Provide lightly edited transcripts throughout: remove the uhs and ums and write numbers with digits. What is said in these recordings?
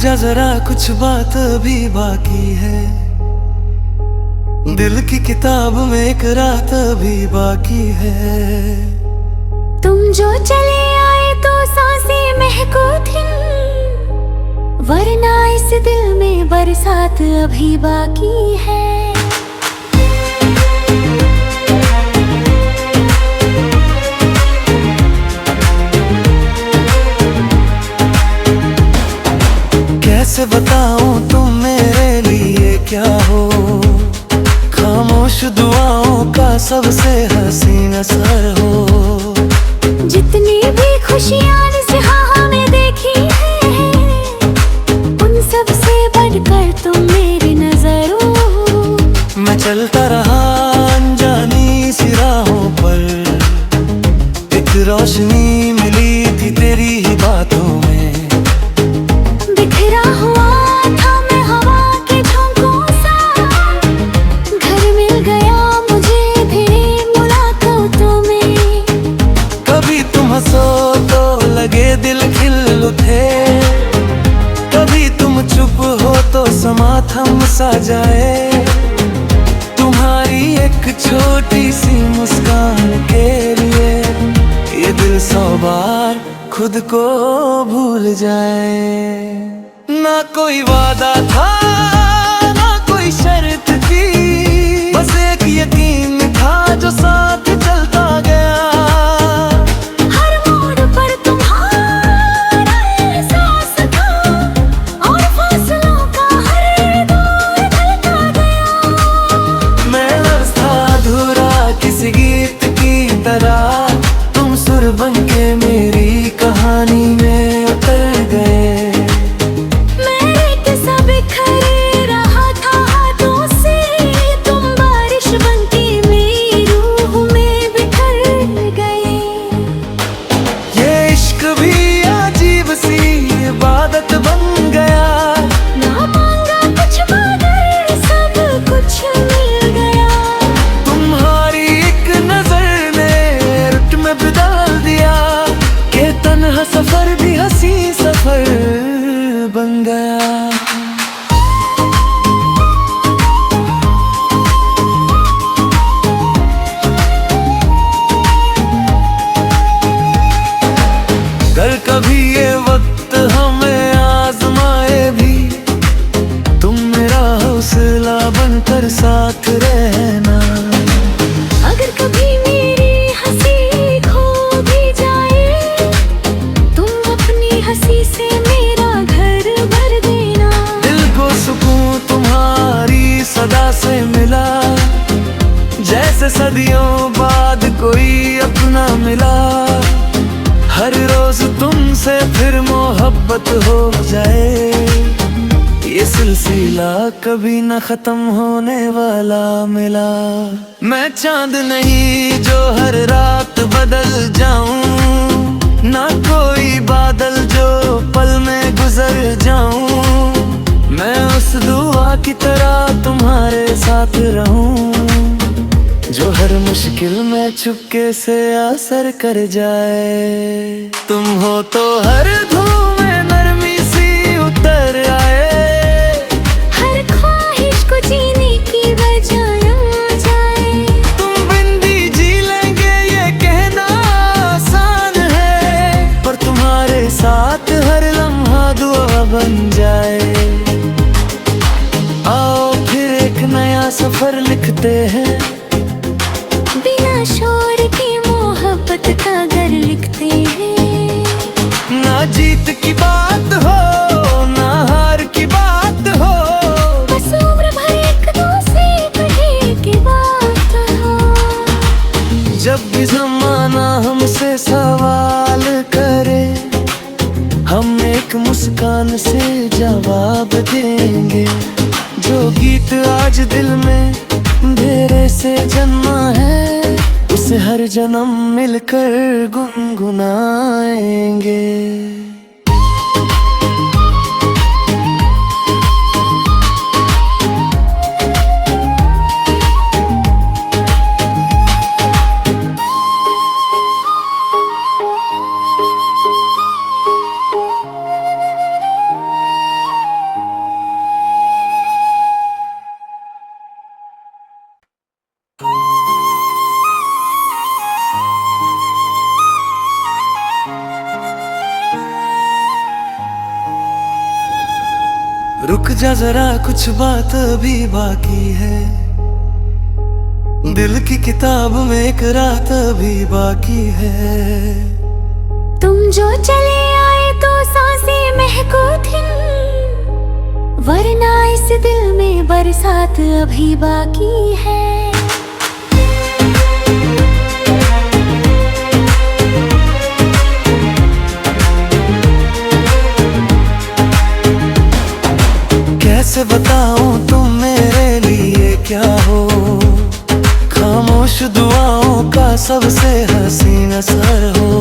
जा जरा कुछ बात अभी बाकी है, दिल की किताब में एक रात अभी बाकी है। तुम जो चले आए तो सांसें महको थी, वरना इस दिल में बरसात अभी बाकी है। कैसे बताऊं तुम मेरे लिए क्या हो, खामोश दुआओं का सबसे हसीन असर हो। जितनी भी खुशियां नज़ारों में देखी है, उन सब से बढ़कर तुम मेरी नजरों हो। मैं चलता रहा अनजानी सी राहों पर, एक रोशनी मिली थी तेरी ही बातों में। बिखरा हुआ था मैं हवा के झोंकों सा, घर मिल गया मुझे भी मुलाकातों में। कभी तुम हंसो तो लगे दिल खिल उठे, कभी तुम चुप हो तो समा थम सा जाए। तुम्हारी एक छोटी सी मुस्कान के लिए ये दिल 100 बार खुद को भूल जाए। ना कोई वादा था ना कोई शर्त थी, बस एक यकीन था जो साथ चलता गया। हर मोड़ पर तुम्हारा एहसास था, और फासलों का हर दौर ढलता गया। मैं लफ्ज़ था अधूरा किसी गीत की तरह, तुम सुर बनके मेरी कहानी में उतर गए। सफर भी हंसी सफर बन गया। अगर कभी ये वक्त हमें आजमाए भी, तुम मेरा हौसला बनकर साथ रहना। अगर कभी मेरी हंसी खो भी जाए, तुम अपनी हंसी से मेरा घर भर देना। दिल को सुकून तुम्हारी सदा से मिला, जैसे सदियों बाद कोई अपना मिला। हर रोज तुमसे फिर मोहब्बत हो जाए, ये सिलसिला कभी न खत्म होने वाला मिला। मैं चांद नहीं जो हर रात बदल जाऊं, ना कोई बादल जो पल में गुजर जाऊं। मैं उस दुआ की तरह तुम्हारे साथ रहूं, जो हर मुश्किल में चुपके से असर कर जाए। तुम हो तो हर धूम में नरमी सी उतर आए, हर ख्वाहिश को जीने की वजह आ जाए। तुम बिन भी जी लेंगे ये कहना आसान है, पर तुम्हारे साथ हर लम्हा दुआ बन जाए। आओ फिर एक नया सफर लिखते हैं, बिना शोर की मोहब्बत का घर लिखते हैं। ना जीत की बात हो ना हार की बात हो, बस उम्र भर एक दूसरे कहे की बात हो। जब भी ज़माना हमसे सवाल करे, हम एक मुस्कान से जवाब देंगे। जो गीत आज दिल में अंधेरे से जन्मा है, उसे हर जन्म मिलकर गुनगुनाएंगे। जा जरा, कुछ बात अभी बाकी है। दिल की किताब में एक रात अभी बाकी है। तुम जो चले आए तो सांसें महको थी, वरना इस दिल में बरसात अभी बाकी है। कैसे बताऊं तुम मेरे लिए क्या हो, खामोश दुआओं का सबसे हसीन असर हो।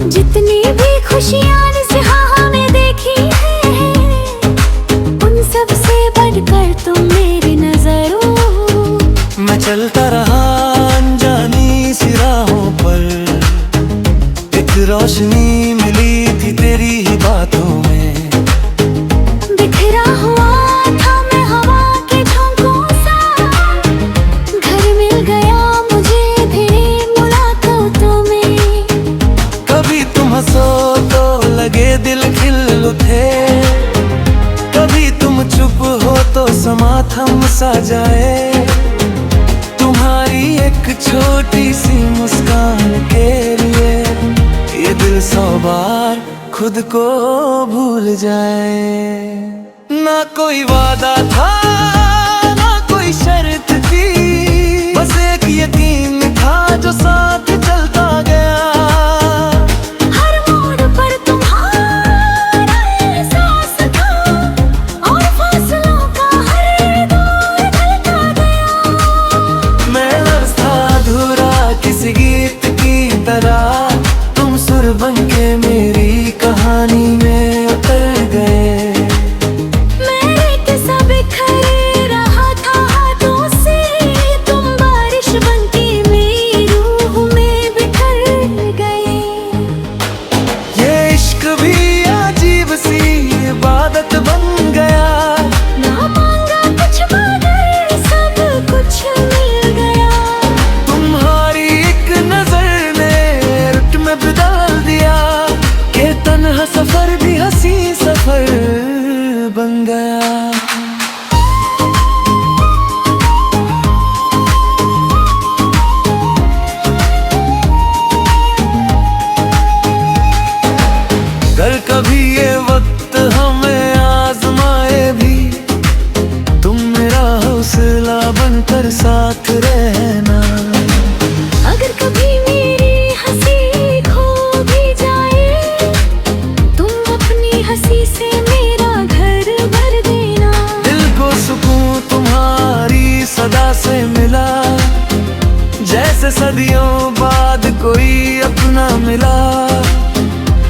जितनी भी खुशियां जहां में देखी है, उन सब से बढ़कर तुम मेरी नजरों हो। मैं चलता रहा अनजानी सी राहों पर, एक रोशनी मिली थी तेरी ही बातों में। बिखरा हुआ था मैं हवा के झोंकों सा, घर मिल गया मुझे भी मुलाकातों में। कभी तुम हंसो तो लगे दिल खिल उठे, कभी तुम चुप हो तो समा थम सा जाए। तुम्हारी एक छोटी सी मुस्कान के लिए ये दिल 100 बार खुद को भूल जाए। ना कोई वादा था ना कोई शर्त थी, बस एक यकीन था जो साथ चलता गया। हर मोड़ पर तुम्हारा एहसास था, और फासलों का हर दौर ढलता गया। मैं लफ्ज़ था अधूरा किसी गीत की तरह, तुम सुर बनके मेरी कहानी में उतर गए। मेरे किस्सा बिखर रहा था हाथों से, तुम बारिश बनके मेरी रूह में बिखर गए। ये इश्क भी अजीब सी इबादत बन गया, ना मांगा कुछ मगर सब कुछ मिल गया। तुम्हारी एक नजर ने रुट में बदल दिया, कि तन्हा सफर भी हंसी सफर बन गया। अगर कभी ये वक्त हमें आजमाए भी, तुम मेरा हौसला बनकर साथ रहना। अगर कभी मेरी हंसी खो भी जाए, तुम अपनी हंसी से मेरा घर भर देना। दिल को सुकून तुम्हारी सदा से मिला, जैसे सदियों बाद कोई अपना मिला।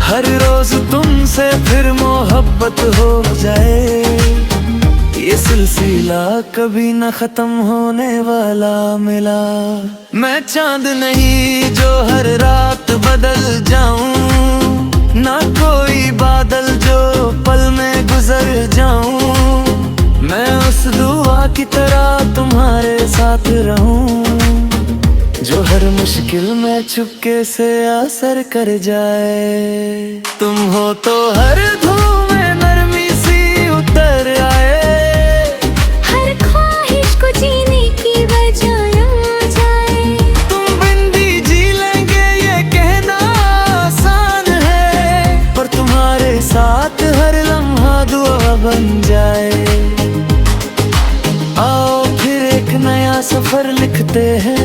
हर रोज तुमसे फिर मोहब्बत हो जाए, ये सिलसिला कभी न खत्म होने वाला मिला। मैं चांद नहीं जो हर रात बदल जाऊं, ना कोई बादल जो पल में गुजर जाऊं। मैं उस दुआ की तरह तुम्हारे साथ रहूं, जो हर मुश्किल में चुपके से असर कर जाए। तुम हो तो हर धूम में नरमी सी उतर आए, हर ख्वाहिश को जीने की वजह आ जाए। तुम बिन भी जी लेंगे ये कहना आसान है, पर तुम्हारे साथ हर लम्हा दुआ बन जाए। आओ फिर एक नया सफर लिखते हैं,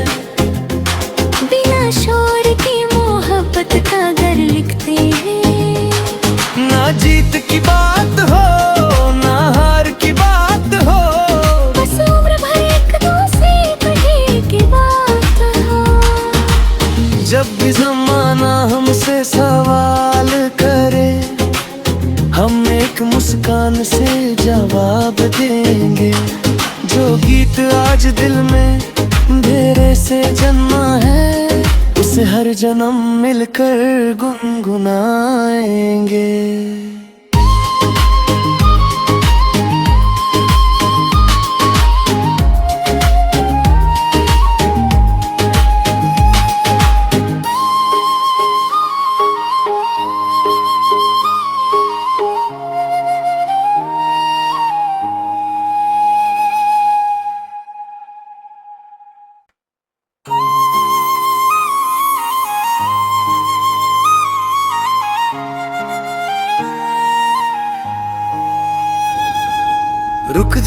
बिना शोर की मोहब्बत का घर लिखते हैं। ना जीत की बात हो ना हार की बात हो, बस उम्र भर एक दूसरे कहे की बात हो। जब भी जमाना हमसे सवाल करे, हम एक मुस्कान से जवाब देंगे। जो गीत आज दिल में अंधेरे से जन्मा है, उसे हर जन्म मिलकर गुनगुनाएंगे।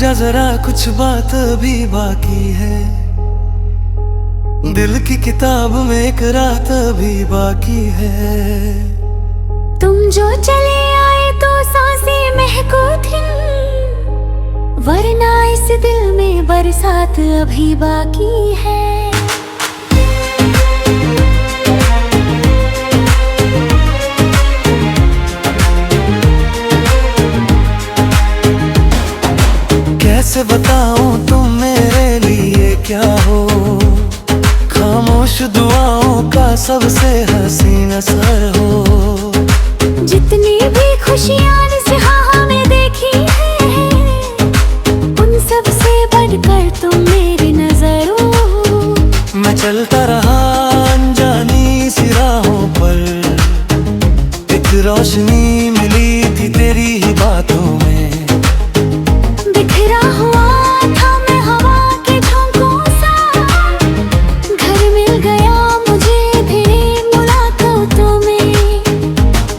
जा जरा, कुछ बात अभी बाकी है। दिल की किताब में एक रात अभी बाकी है। तुम जो चले आए तो सांसें महको थी, वरना इस दिल में बरसात अभी बाकी है। कैसे बताऊं तुम मेरे लिए क्या हो, खामोश दुआओं का सबसे हसीन असर हो। जितनी भी खुशियां जहां में देखी है, उन सब से बढ़कर तुम मेरी नजरों हो। मैं चलता रहा अनजानी सी राहों पर, एक रोशनी मिली थी तेरी ही बातों में। बिखरा हुआ था मैं हवा के झोंकों सा, घर मिल गया मुझे भी मुलाकातों में।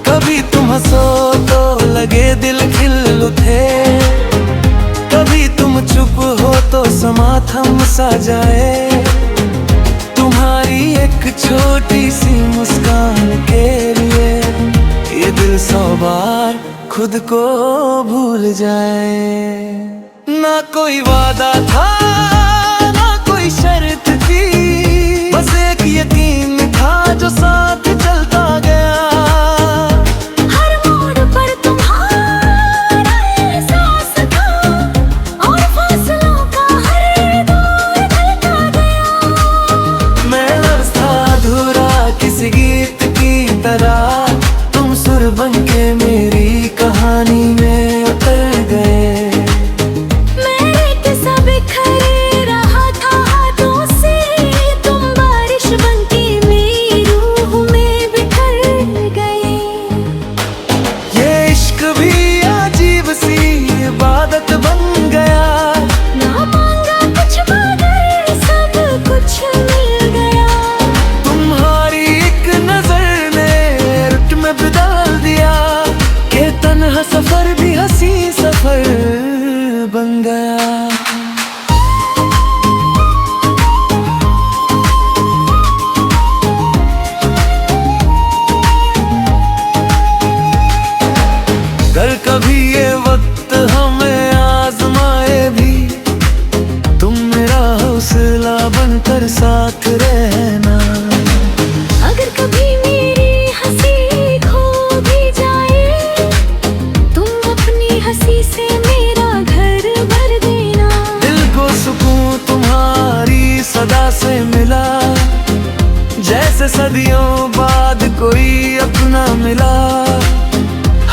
कभी तुम हंसो तो लगे दिल खिल उठे, कभी तुम चुप हो तो समा थम सा जाए। तुम्हारी एक छोटी सी मुस्कान के लिए ये दिल 100 बार खुद को भूल जाए। ना कोई वादा था ना कोई शर्त थी, बस एक यकीन था जो साथ चलता गया। हर मोड़ पर तुम्हारा एहसास था, और फासलों का हर दौर ढलता गया। मैं लफ्ज़ था अधूरा किसी गीत की तरह, तुम सुर बनके मेरी कहानी में उतर गए। मेरे किस्सा बिखरे रहा था हाथों से, तुम बारिश बनके मेरी रूह में बिखर गए। ये इश्क भी अजीब सी इबादत बन गया, ना मांगा कुछ मगर सब कुछ मिल गया। तुम्हारी एक नजर ने रुट में बदल दिया, कि तन्हा सफर भी हंसी सफर बन गया। अगर कभी ये वक्त हमें आजमाए भी, तुम मेरा हौसला बनकर साथ रहना। अगर कभी मेरी हंसी खो भी जाए, तुम अपनी हंसी से मेरा घर भर देना। दिल को सुकून तुम्हारी सदा से मिला, जैसे सदियों बाद कोई अपना मिला।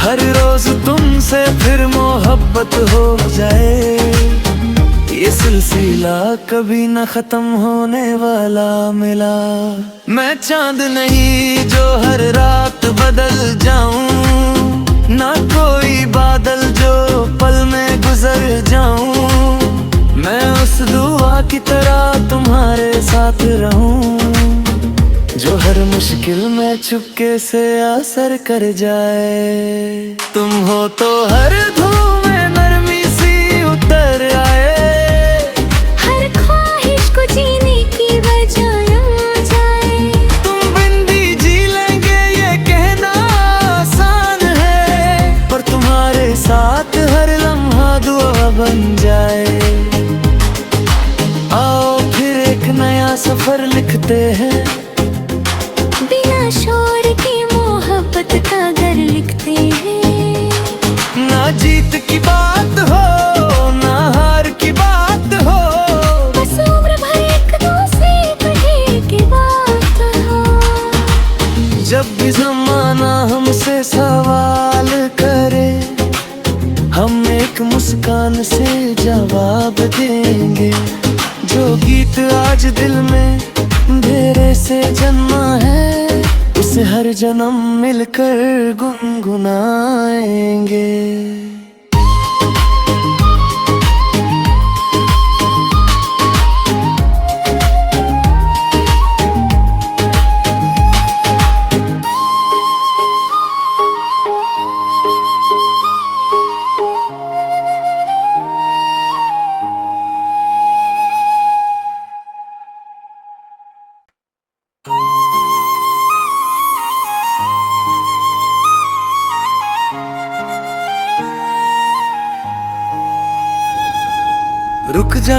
हर रोज तुमसे फिर मोहब्बत हो जाए, ये सिलसिला कभी न खत्म होने वाला मिला। मैं चांद नहीं जो हर रात बदल जाऊं, ना कोई बादल जो पल में गुजर जाऊं। मैं उस दुआ की तरह तुम्हारे साथ रहूं, जो हर मुश्किल में चुपके से असर कर जाए। तुम हो तो हर धूम में नरमी सी उतर आए, हर ख्वाहिश को जीने की वजह आ जाए। तुम बिन भी जी लेंगे ये कहना आसान है, पर तुम्हारे साथ हर लम्हा दुआ बन जाए। आओ फिर एक नया सफर लिखते हैं, बिना शोर की मोहब्बत का घर लिखते हैं। ना जीत की बात हो ना हार की बात हो, बस उम्र भर एक दूसरे कहे की बात हो। जब भी जमाना हमसे सवाल करे, हम एक मुस्कान से जवाब देंगे। जो गीत आज दिल में अंधेरे से जन्मा है, उसे हर जन्म मिलकर गुनगुनाएंगे।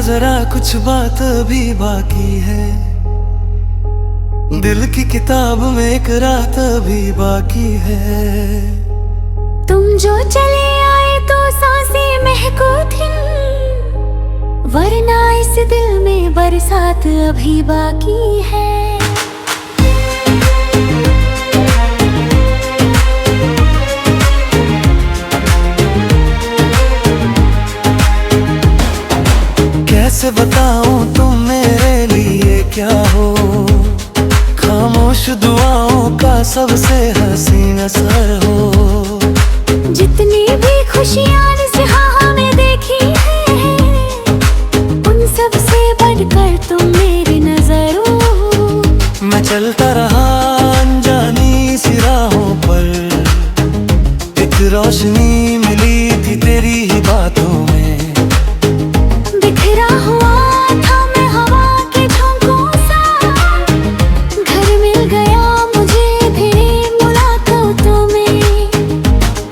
जरा कुछ बात अभी बाकी है, दिल की किताब में एक रात अभी बाकी है। तुम जो चले आए तो सांसें महको थी, वरना इस दिल में बरसात अभी बाकी है। कैसे बताऊं तुम मेरे लिए क्या हो, खामोश दुआओं का सबसे हसीन असर हो। जितनी भी खुशियां इस जहां में देखी है, उन सब से बढ़कर तुम मेरी नजर हो। मैं चलता रहा अनजानी सी राहों पर, एक रोशनी मिली थी तेरी ही बातों में। बिखरा हुआ था मैं हवा के झोंकों सा, घर मिल गया मुझे भी मुलाकातों में।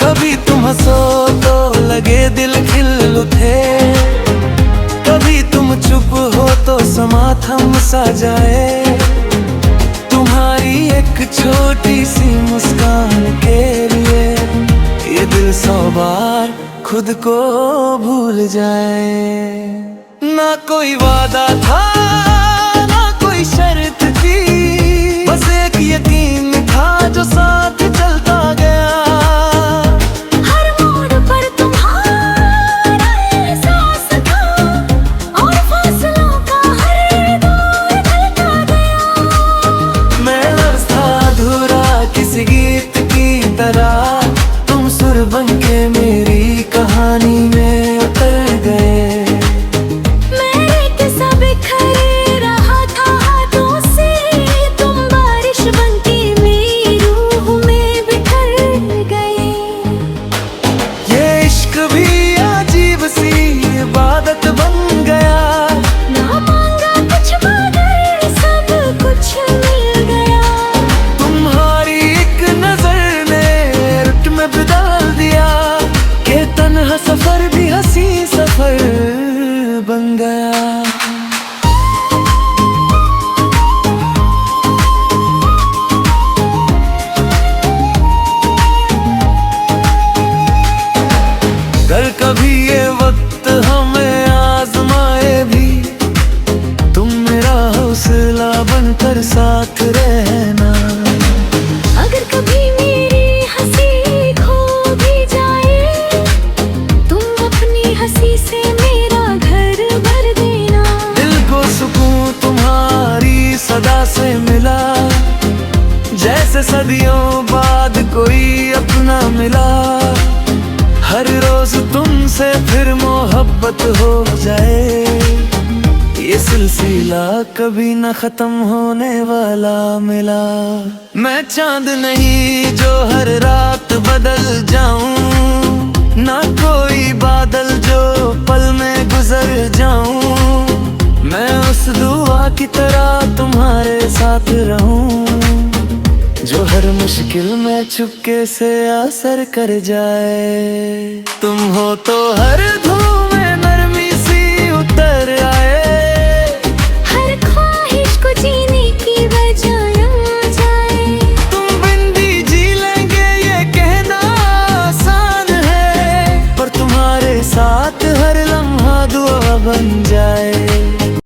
कभी तुम हंसो तो लगे दिल खिल उठे, कभी तुम चुप हो तो समा थम सा जाए। तुम्हारी एक छोटी सी मुस्कान के लिए ये दिल 100 बार खुद को भूल जाए। ना कोई वादा था ना कोई शर्त थी, बस एक यकीन था जो साथ चलता गया। हर मोड़ पर तुम्हारा एहसास था, और फासलों का हर दौर ढलता गया। मैं लफ्ज़ था अधूरा किसी गीत की तरह, तुम सुर बनके मेरी कहानी में उतर गए। मेरे किस्सा बिखर रहा था हाथों से, तुम बारिश बनके मेरी रूह में बिखर गए। ये इश्क भी अजीब सी इबादत बन गया, ना मांगा कुछ मगर सब कुछ मिल गया। तुम्हारी एक नजर ने रुत में बदल दिया, के तन्हा सफर भी हंसी सफर बन गया। कर कभी ये वक्त हमें आजमाए भी, तुम मेरा हौसला बनकर साथ रहना। अगर कभी मेरी हंसी खो भी जाए, तुम अपनी हंसी से मेरा घर भर देना। दिल को सुकून तुम्हारी सदा से मिला, जैसे सदियों बाद कोई अपना मिला। हर रोज तुमसे फिर मोहब्बत हो जाए, ये सिलसिला कभी न खत्म होने वाला मिला। मैं चांद नहीं जो हर रात बदल जाऊं, ना कोई बादल जो पल में गुजर जाऊं। मैं उस दुआ की तरह तुम्हारे साथ रहूं, जो हर मुश्किल में चुपके से असर कर जाए। तुम हो तो हर धूम में नरमी सी उतर आए,